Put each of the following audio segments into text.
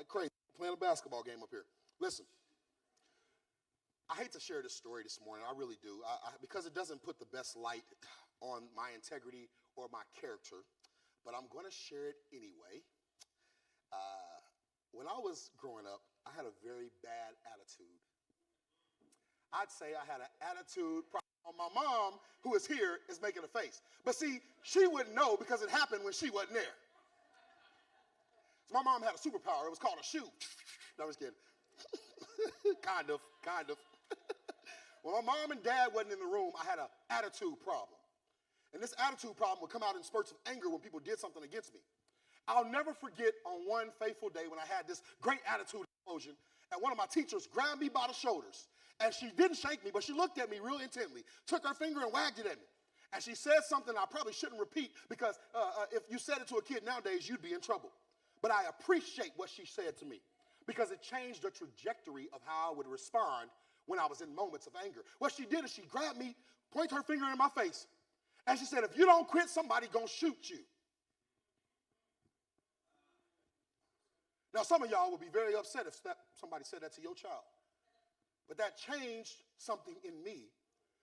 like crazy. Playing a basketball game up here. Listen, I hate to share this story this morning. I really do. Because it doesn't put the best light on my integrity or my character. But I'm going to share it anyway. When I was growing up, I had a very bad attitude. I'd say I had an attitude problem. My mom, who is here, is making a face. But see, she wouldn't know because it happened when she wasn't there. So my mom had a superpower. It was called a shoe. No, I was kidding. kind of. When my mom and dad wasn't in the room, I had an attitude problem. And this attitude problem would come out in spurts of anger when people did something against me. I'll never forget on one fateful day when I had this great attitude explosion, and one of my teachers grabbed me by the shoulders. And she didn't shake me, but she looked at me real intently, took her finger and wagged it at me. And she said something I probably shouldn't repeat because if you said it to a kid nowadays, you'd be in trouble. But I appreciate what she said to me because it changed the trajectory of how I would respond when I was in moments of anger. What she did is she grabbed me, pointed her finger in my face, and she said, if you don't quit, somebody gonna shoot you. Now, some of y'all would be very upset if somebody said that to your child. But that changed something in me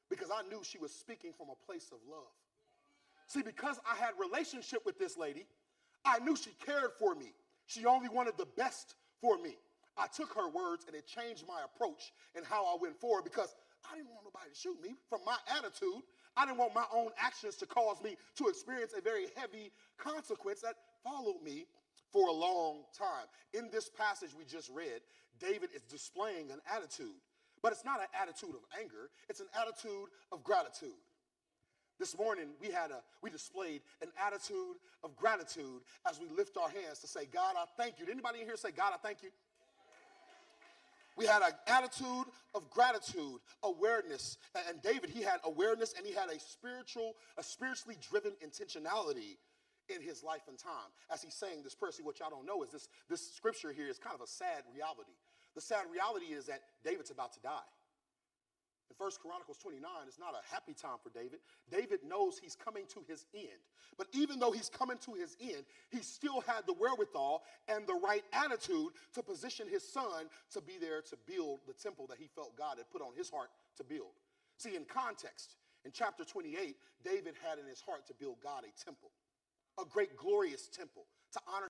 because I knew she was speaking from a place of love. See, because I had relationship with this lady, I knew she cared for me. She only wanted the best for me. I took her words and it changed my approach and how I went forward because I didn't want nobody to shoot me from my attitude. I didn't want my own actions to cause me to experience a very heavy consequence that followed me for a long time. In this passage we just read, David is displaying an attitude. But it's not an attitude of anger. It's an attitude of gratitude. This morning, we displayed an attitude of gratitude as we lift our hands to say, God, I thank you. Did anybody in here say, God, I thank you? We had an attitude of gratitude, awareness. And David, he had awareness and he had a spiritually driven intentionality in his life and time. As he's saying this prayer, see, what y'all don't know is this scripture here is kind of a sad reality. The sad reality is that David's about to die. In 1 Chronicles 29, it's not a happy time for David. David knows he's coming to his end. But even though he's coming to his end, he still had the wherewithal and the right attitude to position his son to be there to build the temple that he felt God had put on his heart to build. See, in context, in chapter 28, David had in his heart to build God a temple, a great glorious temple, to honor